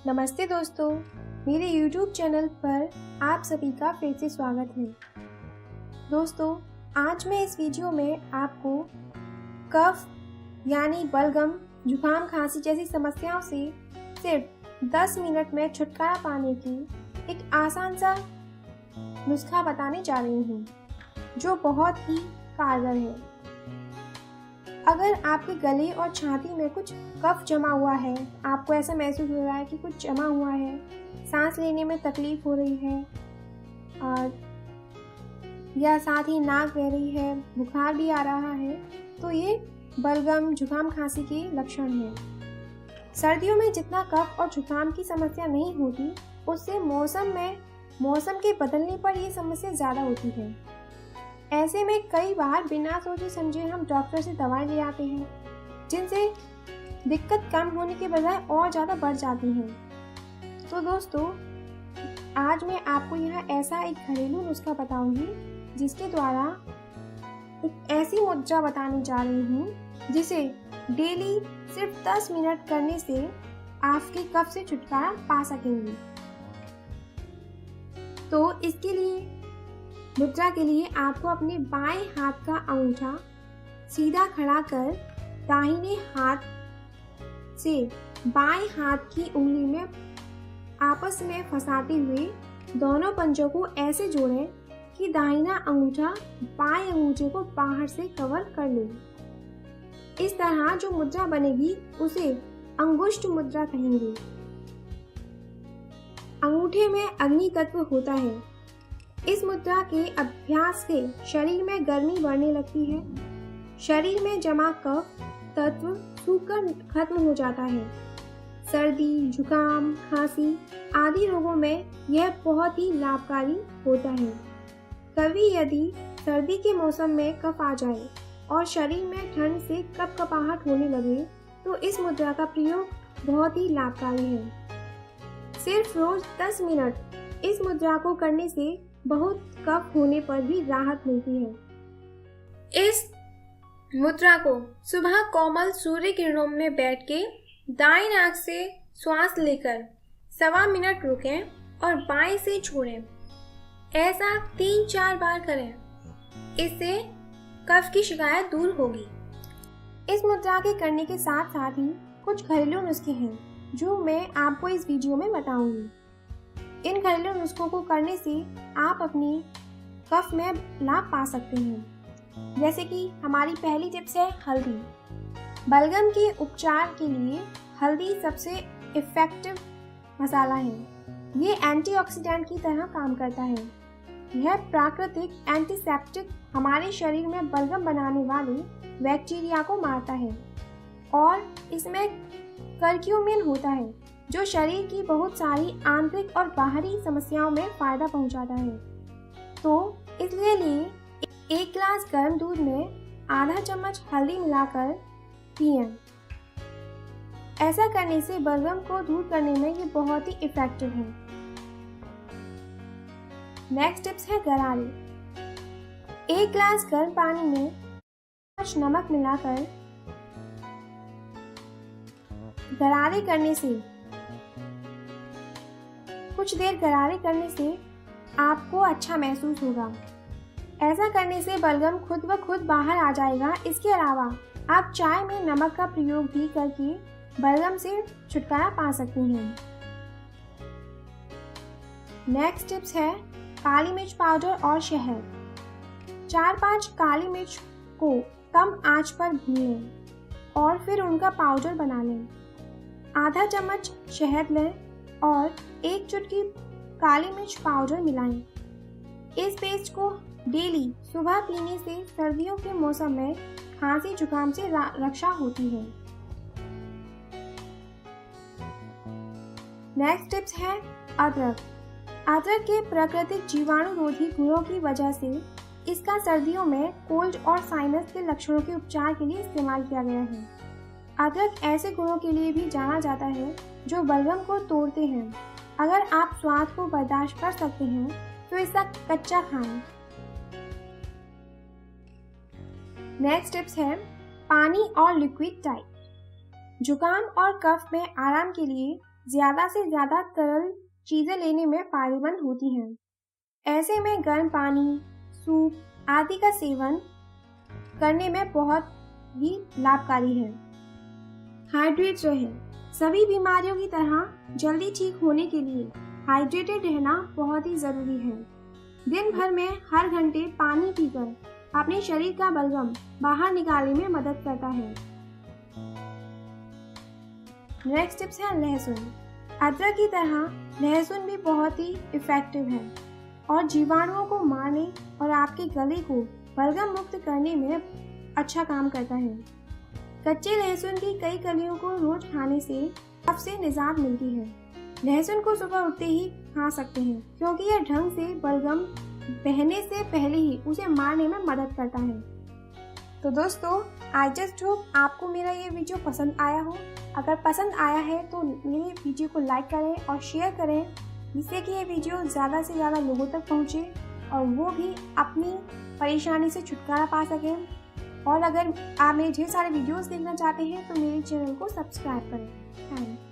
नमस्ते दोस्तों, मेरे YouTube चैनल पर आप सभी का फिर से स्वागत है। दोस्तों, आज मैं इस वीडियो में आपको कफ यानी बलगम, जुकाम, खांसी जैसी समस्याओं से सिर्फ 10 मिनट में छुटकारा पाने की एक आसान सा नुस्खा बताने जा रही हूँ, जो बहुत ही कारगर है। अगर आपके गले और छाती में कुछ कफ जमा हुआ है, आपको ऐसा महसूस हो रहा है कि कुछ जमा हुआ है, सांस लेने में तकलीफ हो रही है और या साथ ही नाक बह रही है, बुखार भी आ रहा है, तो ये बलगम, जुकाम, खांसी के लक्षण हैं। सर्दियों में जितना कफ और जुकाम की समस्या नहीं होती, उससे मौसम के बदलने पर ये समस्या ज़्यादा होती है। ऐसे में कई बार बिना सोचे समझे हम डॉक्टर से दवाई ले आते हैं, जिनसे दिक्कत कम होने के बजाय और ज़्यादा बढ़ जाती है। तो दोस्तों, आज मैं आपको यहाँ ऐसा एक घरेलू नुस्खा बताऊंगी, जिसके द्वारा एक ऐसी मुद्रा बताने जा रही हूँ जिसे डेली सिर्फ 10 मिनट करने से आपके कफ से छुटकारा पा सकेंगे। तो इसके लिए मुद्रा के लिए आपको अपने बाएं हाथ का अंगूठा सीधा खड़ा कर दाहिने हाथ से बाएं हाथ की उंगली में आपस में फंसाते हुए दोनों पंजों को ऐसे जोड़ें कि दाहिना अंगूठा बाएं अंगूठे को बाहर से कवर कर ले। इस तरह जो मुद्रा बनेगी उसे अंगुष्ठ मुद्रा कहेंगे। अंगूठे में अग्नि तत्व होता है। इस मुद्रा के अभ्यास से शरीर में गर्मी बढ़ने लगती है। शरीर में जमा कफ तत्व सूखकर खत्म हो जाता है। सर्दी, जुकाम, खांसी आदि रोगों में यह बहुत ही लाभकारी होता है। कभी यदि सर्दी के मौसम में कफ आ जाए और शरीर में ठंड से कपकपाहट होने लगे, तो इस मुद्रा का प्रयोग बहुत ही लाभकारी है। सिर्फ रोज 10 मिनट इस मुद्रा को करने से बहुत कफ होने पर भी राहत मिलती है। इस मुद्रा को सुबह कोमल सूर्य किरणों में बैठ के दाईं नाक से श्वास लेकर 1.25 मिनट रुकें और बाएं से छोड़ें। ऐसा 3-4 बार करें। इससे कफ की शिकायत दूर होगी। इस मुद्रा के करने के साथ साथ ही कुछ घरेलू नुस्खे हैं, जो मैं आपको इस वीडियो में बताऊंगी। इन घरेलू नुस्खों को करने से आप अपनी कफ में लाभ पा सकते हैं। जैसे कि हमारी पहली टिप्स है हल्दी। बलगम के उपचार के लिए हल्दी सबसे इफेक्टिव मसाला है। ये एंटीऑक्सीडेंट की तरह काम करता है। यह प्राकृतिक एंटीसेप्टिक हमारे शरीर में बलगम बनाने वाले बैक्टीरिया को मारता है और इसमें करक्यूमिन होता है, जो शरीर की बहुत सारी आंतरिक और बाहरी समस्याओं में फायदा पहुंचाता है। तो इसलिए 1 गिलास गर्म दूध में आधा चम्मच हल्दी मिलाकर पिएं। ऐसा करने से बलगम को दूर करने में ये बहुत ही इफेक्टिव है। नेक्स्ट टिप्स है गरारे। 1 गिलास गर्म पानी में नमक मिलाकर गरारे करने से कुछ देर गरारे करने से आपको अच्छा महसूस होगा। ऐसा करने से बलगम खुद ब खुद बाहर आ जाएगा। इसके अलावा आप चाय में नमक का प्रयोग भी करके बलगम से छुटकारा पा सकते हैं। नेक्स्ट टिप्स है काली मिर्च पाउडर और शहद। 4-5 काली मिर्च को कम आंच पर भूनें और फिर उनका पाउडर बना लें। आधा चम्मच शहद लें और 1 चुटकी काली मिर्च पाउडर मिलाएं। इस पेस्ट को डेली सुबह पीने से सर्दियों के मौसम में खांसी जुकाम से रक्षा होती है। नेक्स्ट टिप्स है अदरक। अदरक के प्राकृतिक जीवाणुरोधी गुणों की वजह से इसका सर्दियों में कोल्ड और साइनस के लक्षणों के उपचार के लिए इस्तेमाल किया गया है। अदरक ऐसे गुणों के लिए भी जाना जाता है जो बलगम को तोड़ते हैं। अगर आप स्वाद को बर्दाश्त कर सकते हैं तो इसका कच्चा खाएं। नेक्स्ट टिप्स है पानी और लिक्विड डाइट। जुकाम और कफ में आराम के लिए ज़्यादा से ज़्यादा तरल चीज़ें लेने में फायदेमंद होती हैं। ऐसे में गर्म पानी, सूप आदि का सेवन करने में बहुत ही लाभकारी है। हाइड्रेट रहें। सभी बीमारियों की तरह जल्दी ठीक होने के लिए हाइड्रेटेड रहना बहुत ही ज़रूरी है। दिन भर में हर घंटे पानी पीकर अपने शरीर का बलगम बाहर निकालने में मदद करता है। नेक्स्ट टिप्स है लहसुन। अदरक की तरह लहसुन भी बहुत ही इफ़ेक्टिव है और जीवाणुओं को मारने और आपके गले को बलगम मुक्त करने में अच्छा काम करता है। कच्चे लहसुन की कई कलियों को रोज खाने से कफ से निजात मिलती है। लहसुन को सुबह उठते ही खा सकते हैं क्योंकि यह ढंग से बलगम बहने से पहले ही उसे मारने में मदद करता है। तो दोस्तों, आई जस्ट होप आपको मेरा ये वीडियो पसंद आया हो। अगर पसंद आया है तो मेरे वीडियो को लाइक करें और शेयर करें, जिससे कि ये वीडियो ज़्यादा से ज़्यादा लोगों तक पहुँचे और वो भी अपनी परेशानी से छुटकारा पा सकें। और अगर आप मेरे ढेर सारे वीडियोस देखना चाहते हैं तो मेरे चैनल को सब्सक्राइब करें। Thank you.